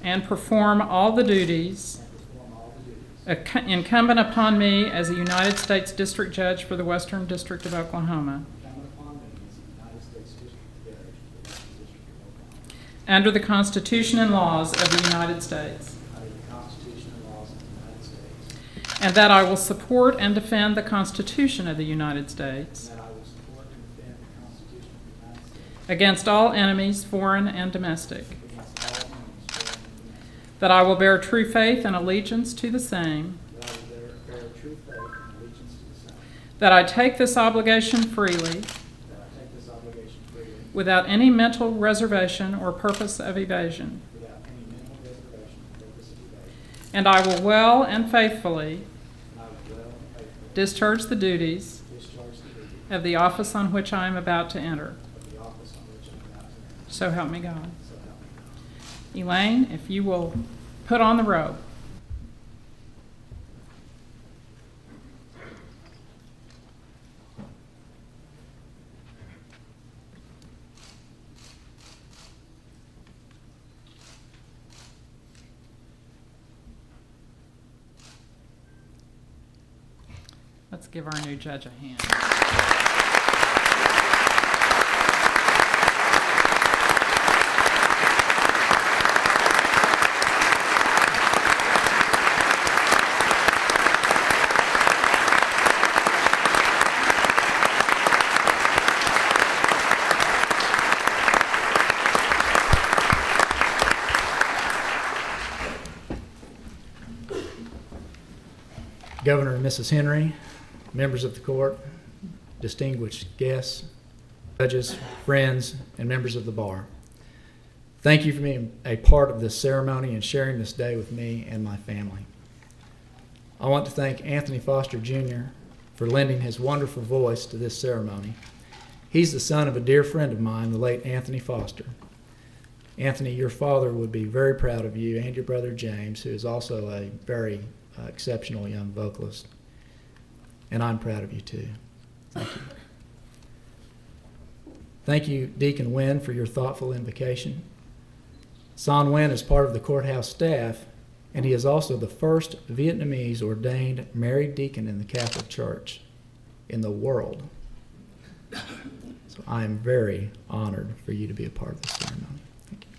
and perform all the duties incumbent upon me as a United States District Judge for the Western District of Oklahoma, under the Constitution and laws of the United States, and that I will support and defend the Constitution of the United States against all enemies, foreign and domestic, that I will bear true faith and allegiance to the same, that I take this obligation freely, without any mental reservation or purpose of evasion, and I will well and faithfully discharge the duties of the office on which I am about to enter. So help me God. Elaine, if you will put on the robe. Let's give our new judge a hand. Governor and Mrs. Henry, members of the court, distinguished guests, judges, friends, and members of the bar. Thank you for being a part of this ceremony and sharing this day with me and my family. I want to thank Anthony Foster Jr. for lending his wonderful voice to this ceremony. He's the son of a dear friend of mine, the late Anthony Foster. Anthony, your father would be very proud of you and your brother James, who is also a very exceptional young vocalist. And I'm proud of you too. Thank you. Thank you, Deacon Nguyen, for your thoughtful invocation. Son Nguyen is part of the courthouse staff, and he is also the first Vietnamese ordained married deacon in the Catholic Church in the world. So I am very honored for you to be a part of this ceremony. Thank you.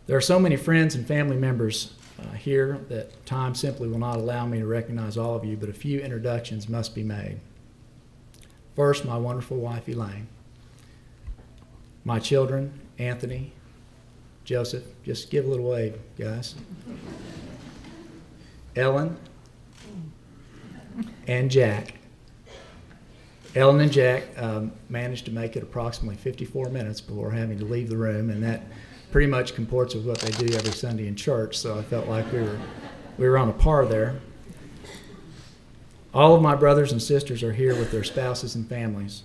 There are so many friends and family members here that time simply will not allow me to recognize all of you, but a few introductions must be made. First, my wonderful wife, Elaine. My children, Anthony, Joseph, just give a little wave, guys. Ellen and Jack. Ellen and Jack managed to make it approximately 54 minutes before having to leave the room, and that pretty much comports with what they do every Sunday in church, so I felt like we were on a par there. All of my brothers and sisters are here with their spouses and families.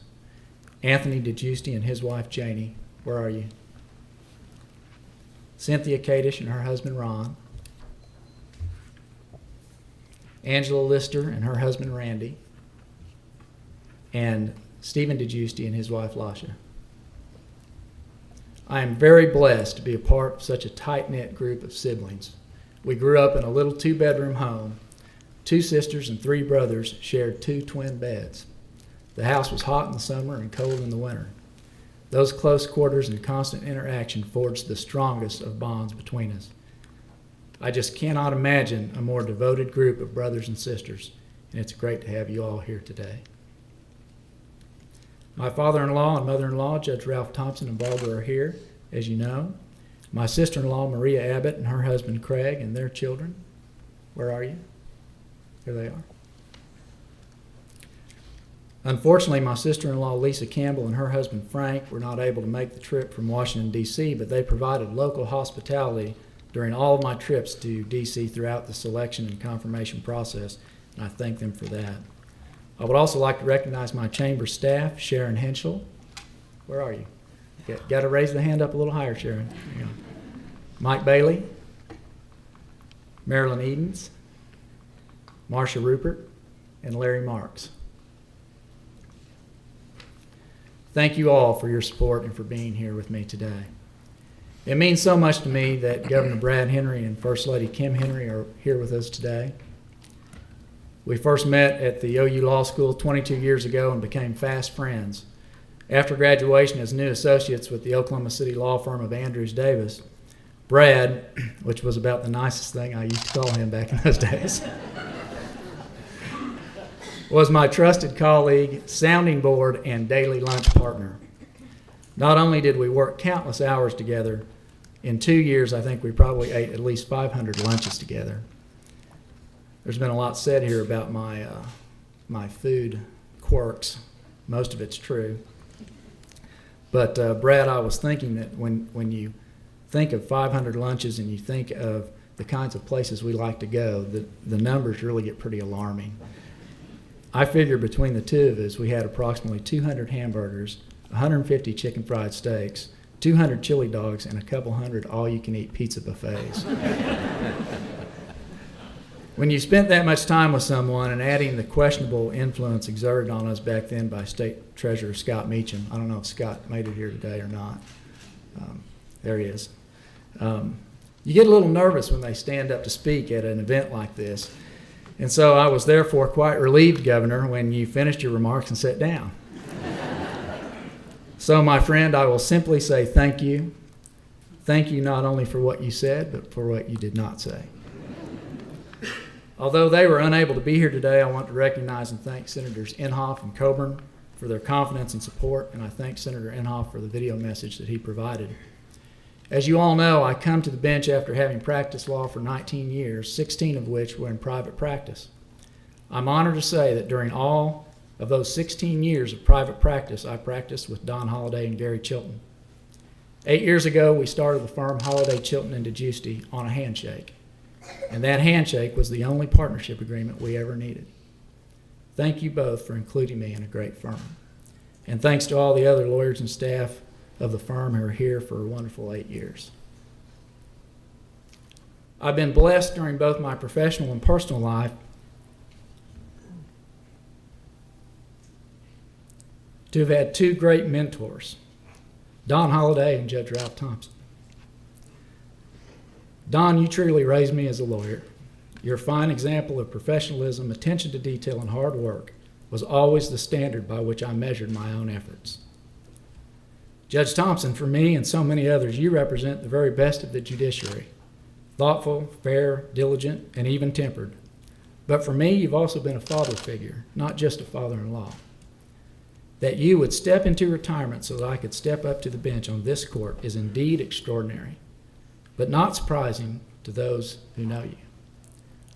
Anthony DeGiusti and his wife Janie, where are you? Cynthia Kadish and her husband Ron. Angela Lister and her husband Randy. And Stephen DeGiusti and his wife Lasha. I am very blessed to be a part of such a tight-knit group of siblings. We grew up in a little 2-bedroom home. 2 sisters and 3 brothers shared 2 twin beds. The house was hot in the summer and cold in the winter. Those close quarters and constant interaction forged the strongest of bonds between us. I just cannot imagine a more devoted group of brothers and sisters, and it's great to have you all here today. My father-in-law and mother-in-law, Judge Ralph Thompson and Barbara, are here, as you know. My sister-in-law, Maria Abbott, and her husband, Craig, and their children. Where are you? Here they are. Unfortunately, my sister-in-law, Lisa Campbell, and her husband, Frank, were not able to make the trip from Washington, D.C., but they provided local hospitality during all of my trips to D.C. throughout the selection and confirmation process, and I thank them for that. I would also like to recognize my chamber staff, Sharon Henschel. Where are you? Got to raise the hand up a little higher, Sharon. Yeah. Mike Bailey, Marilyn Edens, Marcia Rupert, and Larry Marks. Thank you all for your support and for being here with me today. It means so much to me that Governor Brad Henry and First Lady Kim Henry are here with us today. We first met at the OU Law School 22 years ago and became fast friends. After graduation as new associates with the Oklahoma City law firm of Andrews Davis, Brad, which was about the nicest thing I used to call him back in those days, was my trusted colleague, sounding board, and daily lunch partner. Not only did we work countless hours together, in 2 years I think we probably ate at least 500 lunches together. There's been a lot said here about my food quirks. Most of it's true. But Brad, I was thinking that when you think of 500 lunches and you think of the kinds of places we like to go, the numbers really get pretty alarming. I figure between the two of us, we had approximately 200 hamburgers, 150 chicken fried steaks, 200 chili dogs, and a couple hundred all-you-can-eat pizza buffets. When you spent that much time with someone and adding the questionable influence exerted on us back then by State Treasurer Scott Meacham, I don't know if Scott made it here today or not. There he is. You get a little nervous when they stand up to speak at an event like this. And so I was therefore quite relieved, Governor, when you finished your remarks and sat down. So, my friend, I will simply say thank you. Thank you not only for what you said, but for what you did not say. Although they were unable to be here today, I want to recognize and thank Senators Inhofe and Coburn for their confidence and support, and I thank Senator Inhofe for the video message that he provided. As you all know, I come to the bench after having practiced law for 19 years, 16 of which were in private practice. I'm honored to say that during all of those 16 years of private practice, I practiced with Don Holliday and Gary Chilton. 8 years ago, we started the firm Holliday, Chilton, and DeGiusti on a handshake, and that handshake was the only partnership agreement we ever needed. Thank you both for including me in a great firm. And thanks to all the other lawyers and staff of the firm who are here for a wonderful 8 years. I've been blessed during both my professional and personal life to have had two great mentors, Don Holliday and Judge Ralph Thompson. Don, you truly raised me as a lawyer. Your fine example of professionalism, attention to detail, and hard work was always the standard by which I measured my own efforts. Judge Thompson, for me and so many others, you represent the very best of the judiciary. Thoughtful, fair, diligent, and even-tempered. But for me, you've also been a father figure, not just a father-in-law. That you would step into retirement so that I could step up to the bench on this court is indeed extraordinary, but not surprising to those who know you.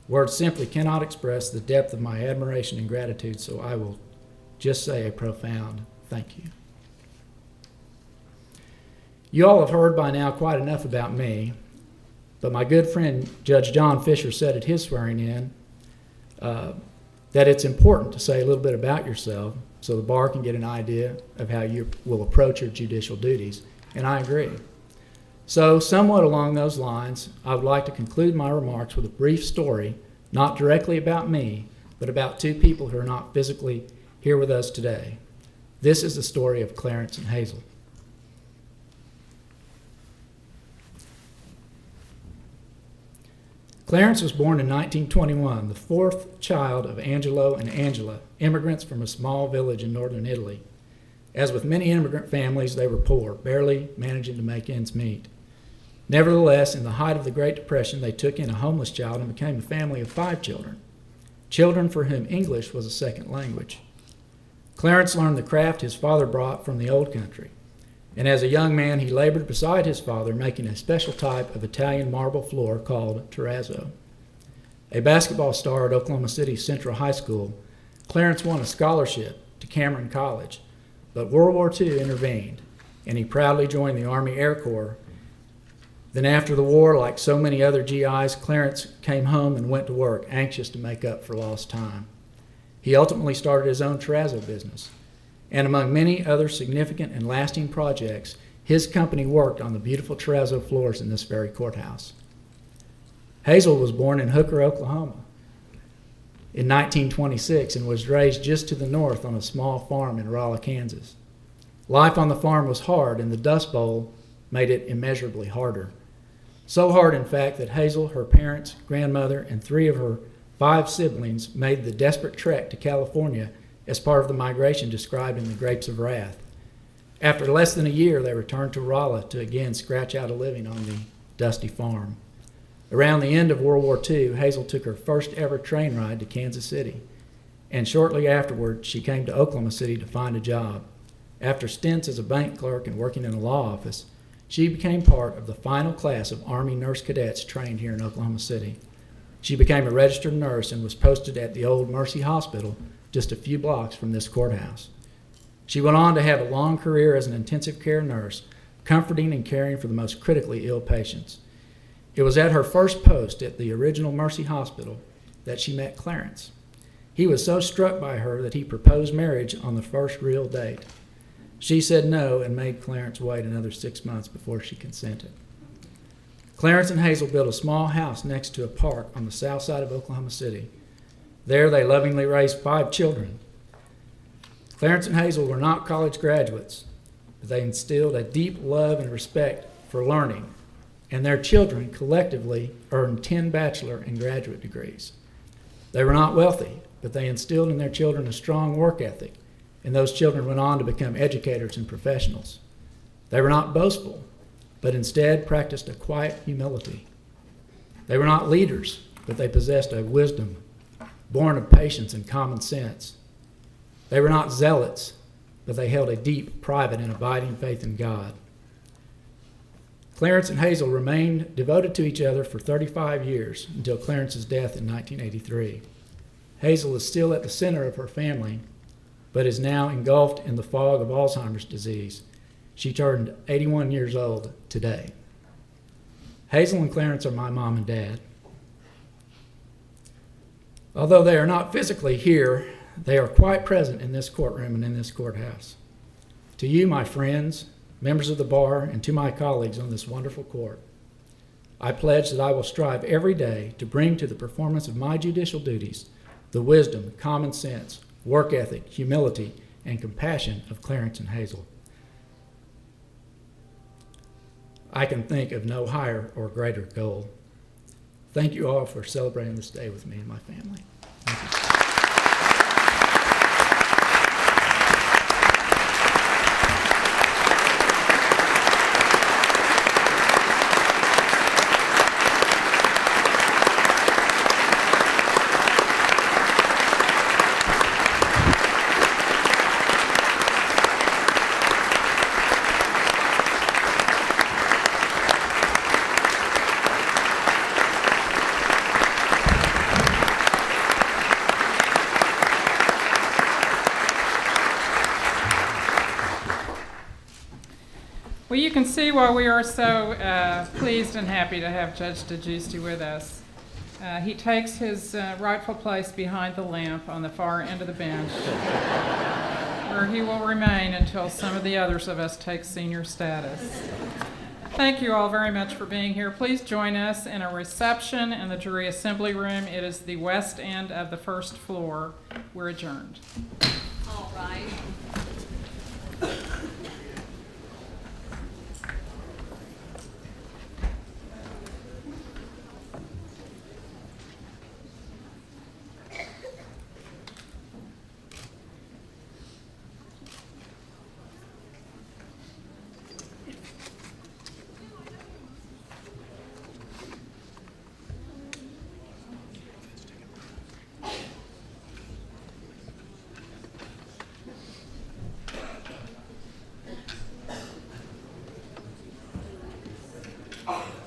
Words simply cannot express the depth of my admiration and gratitude, so I will just say a profound thank you. You all have heard by now quite enough about me, but my good friend Judge John Fisher said at his swearing in that it's important to say a little bit about yourself so the bar can get an idea of how you will approach your judicial duties, and I agree. So, somewhat along those lines, I would like to conclude my remarks with a brief story, not directly about me, but about two people who are not physically here with us today. This is the story of Clarence and Hazel. Clarence was born in 1921, the fourth child of Angelo and Angela, immigrants from a small village in northern Italy. As with many immigrant families, they were poor, barely managing to make ends meet. Nevertheless, in the height of the Great Depression, they took in a homeless child and became a family of 5 children, children for whom English was a second language. Clarence learned the craft his father brought from the old country, and as a young man, he labored beside his father, making a special type of Italian marble floor called terrazzo. A basketball star at Oklahoma City Central High School, Clarence won a scholarship to Cameron College, but World War II intervened, and he proudly joined the Army Air Corps. Then after the war, like so many other GIs, Clarence came home and went to work, anxious to make up for lost time. He ultimately started his own terrazzo business, and among many other significant and lasting projects, his company worked on the beautiful terrazzo floors in this very courthouse. Hazel was born in Hooker, Oklahoma in 1926 and was raised just to the north on a small farm in Rolla, Kansas. Life on the farm was hard, and the Dust Bowl made it immeasurably harder. So hard, in fact, that Hazel, her parents, grandmother, and 3 of her 5 siblings made the desperate trek to California as part of the migration described in the Grapes of Wrath. After less than a year, they returned to Rolla to again scratch out a living on the dusty farm. Around the end of World War II, Hazel took her first ever train ride to Kansas City, and shortly afterward, she came to Oklahoma City to find a job. After stints as a bank clerk and working in a law office, she became part of the final class of Army nurse cadets trained here in Oklahoma City. She became a registered nurse and was posted at the old Mercy Hospital just a few blocks from this courthouse. She went on to have a long career as an intensive care nurse, comforting and caring for the most critically ill patients. It was at her first post at the original Mercy Hospital that she met Clarence. He was so struck by her that he proposed marriage on the first real date. She said no and made Clarence wait another 6 months before she consented. Clarence and Hazel built a small house next to a park on the south side of Oklahoma City. There they lovingly raised 5 children. Clarence and Hazel were not college graduates, but they instilled a deep love and respect for learning, and their children collectively earned 10 bachelor and graduate degrees. They were not wealthy, but they instilled in their children a strong work ethic, and those children went on to become educators and professionals. They were not boastful, but instead practiced a quiet humility. They were not leaders, but they possessed a wisdom born of patience and common sense. They were not zealots, but they held a deep, private, and abiding faith in God. Clarence and Hazel remained devoted to each other for 35 years until Clarence's death in 1983. Hazel is still at the center of her family, but is now engulfed in the fog of Alzheimer's disease. She turned 81 years old today. Hazel and Clarence are my mom and dad. Although they are not physically here, they are quite present in this courtroom and in this courthouse. To you, my friends, members of the bar, and to my colleagues on this wonderful court, I pledge that I will strive every day to bring to the performance of my judicial duties the wisdom, common sense, work ethic, humility, and compassion of Clarence and Hazel. I can think of no higher or greater goal. Thank you all for celebrating this day with me and my family. Thank you. Well, you can see why we are so pleased and happy to have Judge DeGiusti with us. He takes his rightful place behind the lamp on the far end of the bench, where he will remain until some of the others of us take senior status. Thank you all very much for being here. Please join us in a reception in the jury assembly room. It is the west end of the first floor. We're adjourned. All right. Ah.